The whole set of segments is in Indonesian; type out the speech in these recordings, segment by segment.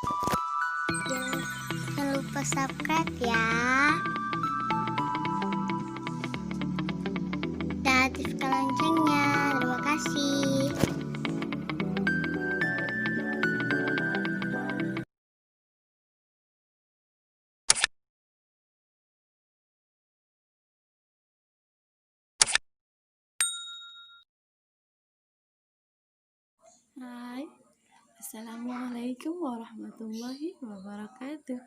Jangan lupa subscribe ya. Dan aktifkan loncengnya. Terima kasih. Hai, Assalamualaikum warahmatullahi wabarakatuh.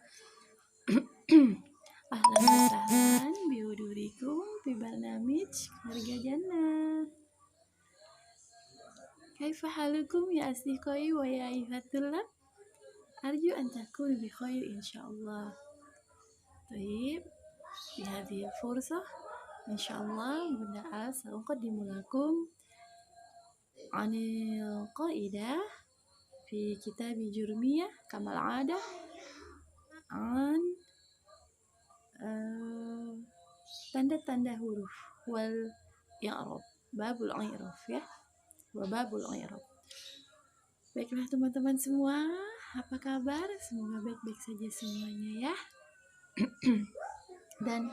Ahlan wa sahlan bihudurikum fi barnamij Keluarga Jannah. Kaifa halukum ya asdiqai wa ya ayyuhatullah? Arju an takunu bi khair insyaallah. Baik, di hadhihi fursah insyaallah Bunda Al sa'uqaddimu lakum anil qaidah fi kitab jurmiyah kamal adah an tanda-tanda huruf wal i'rab, babul i'rab ya, wa babul i'rab. Baiklah teman-teman semua, apa kabar? Semoga baik-baik saja semuanya ya. Dan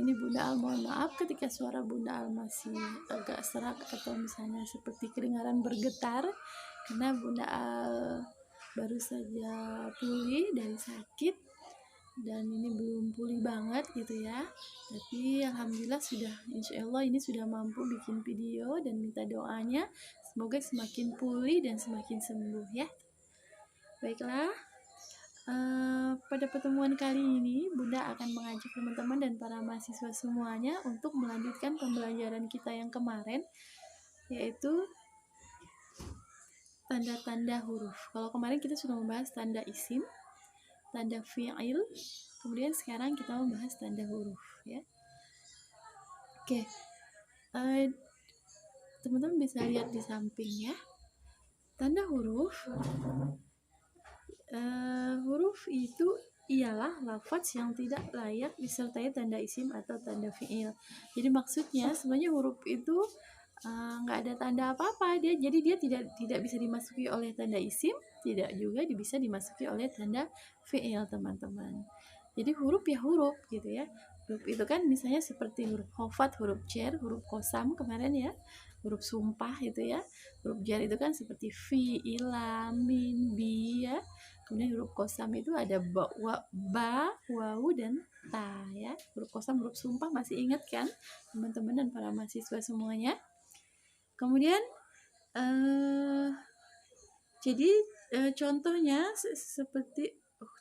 ini Bunda Al mohon maaf ketika suara Bunda Al masih agak serak atau misalnya seperti kedengaran bergetar, karena Bunda Al baru saja pulih dari sakit dan ini belum pulih banget gitu ya, tapi alhamdulillah sudah, insya Allah ini sudah mampu bikin video dan minta doanya semoga semakin pulih dan semakin sembuh ya. Baiklah, pada pertemuan kali ini Bunda akan mengajak teman-teman dan para mahasiswa semuanya untuk melanjutkan pembelajaran kita yang kemarin, yaitu tanda-tanda huruf. Kalau kemarin kita sudah membahas tanda isim, tanda fi'il, kemudian sekarang kita membahas tanda huruf ya. Oke, teman-teman bisa lihat di samping ya, tanda huruf. Huruf itu ialah lafaz yang tidak layak disertai tanda isim atau tanda fi'il. Jadi maksudnya sebenarnya huruf itu nggak ada tanda apa-apa, jadi dia tidak bisa dimasuki oleh tanda isim, tidak juga bisa dimasuki oleh tanda fi'il teman-teman. Jadi huruf ya huruf gitu ya. Huruf itu kan misalnya seperti huruf khofat, huruf jar, huruf kosam kemarin ya, huruf sumpah itu ya. Huruf jar itu kan seperti fi, ila, min, bi ya. Kemudian huruf kosam itu ada ba, wawu, dan ta ya. Huruf kosam, huruf sumpah masih ingat kan teman-teman dan para mahasiswa semuanya? Kemudian jadi contohnya seperti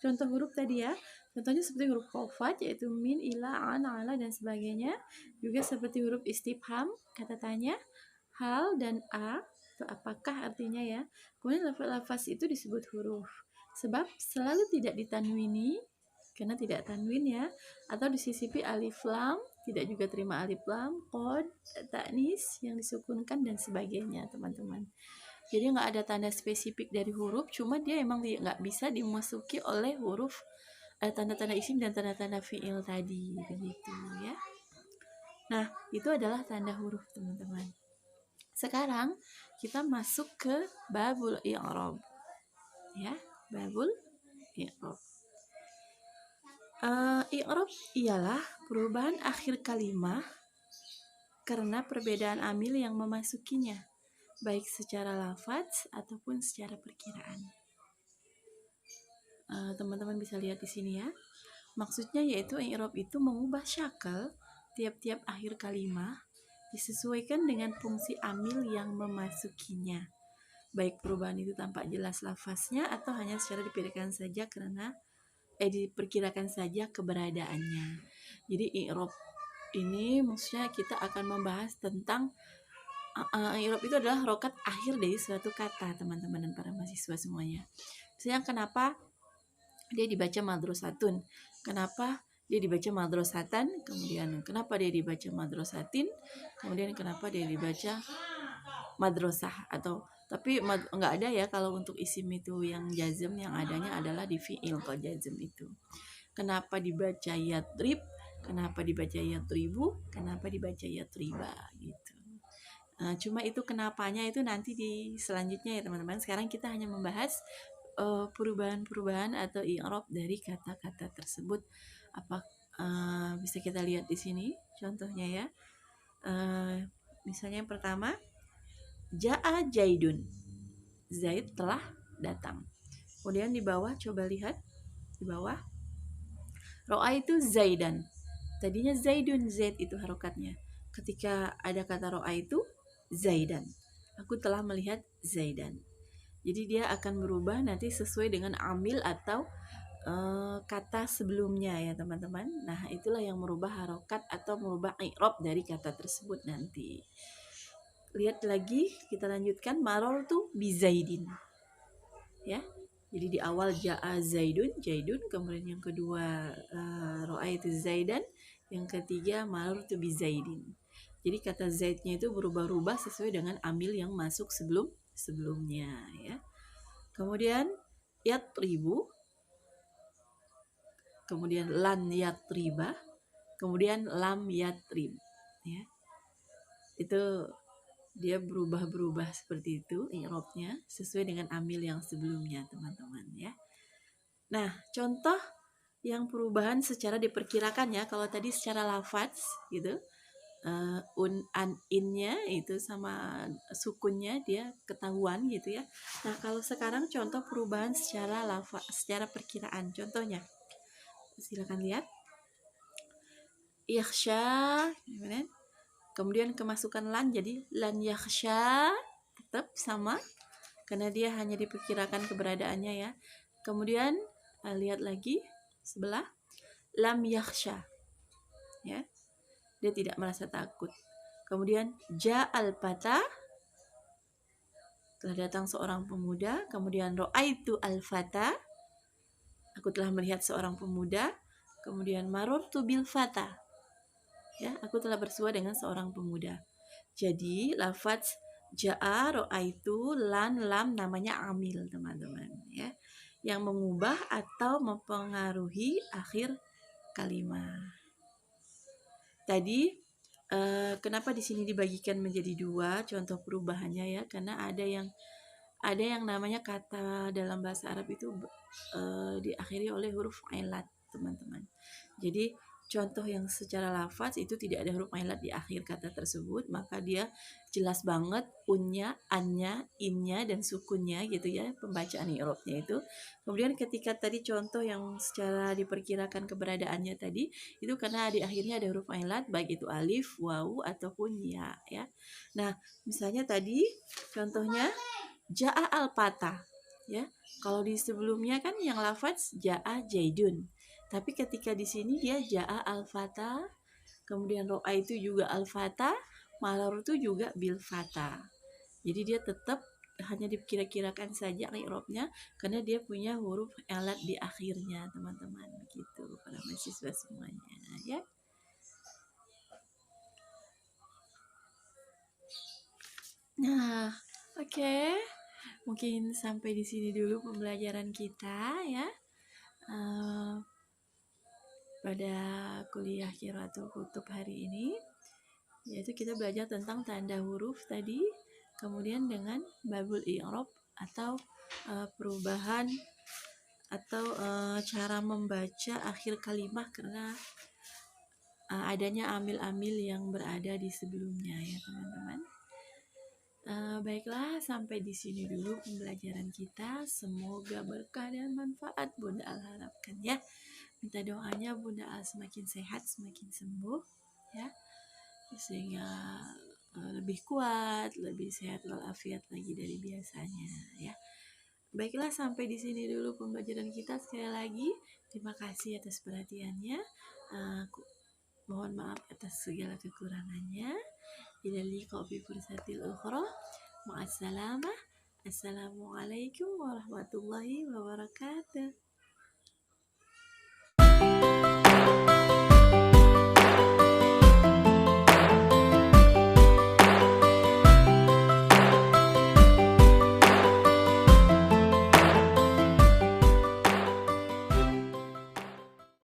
contoh huruf tadi ya. Contohnya seperti huruf khofat yaitu min, ila, an, ala dan sebagainya. Juga seperti huruf istifham, kata tanya, hal dan a, itu apakah artinya ya. Kemudian lafaz itu disebut huruf sebab selalu tidak ditanwini karena tidak tanwin ya, atau disisipi alif lam, tidak juga terima alif lam, qad, ta'nis yang disukunkan dan sebagainya teman-teman. Jadi nggak ada tanda spesifik dari huruf, cuma dia emang nggak bisa dimasuki oleh huruf tanda-tanda isim dan tanda-tanda fi'il tadi begitu ya. Nah itu adalah tanda huruf teman-teman. Sekarang kita masuk ke babul i'rab ya, babul i'rab. I'rab ialah perubahan akhir kalimat karena perbedaan amil yang memasukinya, baik secara lafaz ataupun secara perkiraan. Teman-teman bisa lihat di sini ya. Maksudnya yaitu i'rab itu mengubah syakal tiap-tiap akhir kalimat disesuaikan dengan fungsi amil yang memasukinya. Baik perubahan itu tampak jelas lafaznya atau hanya secara diperkirakan saja diperkirakan saja keberadaannya. Jadi i'rab ini maksudnya kita akan membahas tentang i'rab itu adalah harokat akhir dari suatu kata teman-teman dan para mahasiswa semuanya. Misalnya kenapa dia dibaca madrosatun, kenapa dia dibaca madrosatan, kemudian kenapa dia dibaca madrosatin, kemudian kenapa dia dibaca madrosah, atau tapi nggak ada ya kalau untuk isim itu yang jazm, yang adanya adalah di fi'il kalau jazm itu. Kenapa dibaca yatrib, kenapa dibaca yatribu, kenapa dibaca yatriba gitu. Cuma itu kenapanya itu nanti di selanjutnya ya teman-teman. Sekarang kita hanya membahas perubahan-perubahan atau i'rab dari kata-kata tersebut. Bisa kita lihat di sini contohnya ya. Misalnya yang pertama, ja'a Jaidun. Zaid telah datang. Kemudian di bawah coba lihat di bawah. Ra'aitu Zaidan. Tadinya Zaidun, Zaid itu harokatnya. Ketika ada kata ra'aitu Zaidan. Aku telah melihat Zaidan. Jadi dia akan berubah nanti sesuai dengan amil atau kata sebelumnya ya teman-teman. Nah itulah yang merubah harokat atau merubah i'rab dari kata tersebut nanti. Lihat lagi, kita lanjutkan. Marartu bi Zaidin. Ya. Jadi di awal ja'a Zaidun, kemudian yang kedua ra'aitu Zaidan, yang ketiga marartu bi Zaidin. Jadi kata Zaidnya itu berubah-ubah sesuai dengan amil yang masuk sebelumnya ya. Kemudian yatribu, kemudian lan yatriba, kemudian lam yatrib ya. Itu dia berubah-berubah seperti itu i'rabnya sesuai dengan amil yang sebelumnya teman-teman ya. Nah, contoh yang perubahan secara diperkirakan ya, kalau tadi secara lafaz gitu, an innya itu sama sukunnya dia ketahuan gitu ya. Nah, kalau sekarang contoh perubahan secara lafaz, secara perkiraan. Contohnya, silakan lihat. Yakhsha, kemudian kemasukan lan jadi lan yakhsha, tetap sama karena dia hanya diperkirakan keberadaannya ya. Kemudian lihat lagi sebelah lam yakhsha ya, dia tidak merasa takut. Kemudian ja'al fata, telah datang seorang pemuda. Kemudian ra'aitu al fata, aku telah melihat seorang pemuda. Kemudian marartu bil fata, ya, aku telah bersua dengan seorang pemuda. Jadi lafaz ja'a, ra'aitu, lan, lam namanya amil teman-teman ya, yang mengubah atau mempengaruhi akhir kalimat. Tadi kenapa di sini dibagikan menjadi dua contoh perubahannya ya? Karena ada yang namanya kata dalam bahasa Arab itu diakhiri oleh huruf ilat, teman-teman. Jadi contoh yang secara lafaz itu tidak ada huruf ilat di akhir kata tersebut, maka dia jelas banget unnya, annya, innya dan sukunnya gitu ya, pembacaan i'rabnya itu. Kemudian ketika tadi contoh yang secara diperkirakan keberadaannya tadi itu karena di akhirnya ada huruf ilat, baik itu alif, wawu ataupun ya ya. Nah, misalnya tadi contohnya ja'a al-fata ya. Kalau di sebelumnya kan yang lafaz ja'a Jaidun. Tapi ketika di sini dia ja'a al-fata, kemudian ro'a itu juga al-fata, malar itu juga bil fata. Jadi dia tetap hanya dikira-kirakan saja i'rabnya karena dia punya huruf alat di akhirnya, teman-teman. Begitu para mahasiswa semuanya ya. Nah, oke. Mungkin sampai di sini dulu pembelajaran kita ya. Pada kuliah Qiraatul Kutub hari ini, yaitu kita belajar tentang tanda huruf tadi, kemudian dengan babul i'rab atau perubahan atau cara membaca akhir kalimat karena adanya amil-amil yang berada di sebelumnya ya teman-teman. Baiklah, sampai di sini dulu pembelajaran kita. Semoga berkah dan manfaat Bunda Al harapkan ya. Minta doanya Bunda Al semakin sehat, semakin sembuh ya, sehingga lebih kuat, lebih sehat walafiat lagi dari biasanya ya. Baiklah, sampai di sini dulu pembelajaran kita. Sekali lagi terima kasih atas perhatiannya. Mohon maaf atas segala kekurangannya. Ila liqa fi fursatil ukhra. Ma'assalamah. Assalamualaikum warahmatullahi wabarakatuh.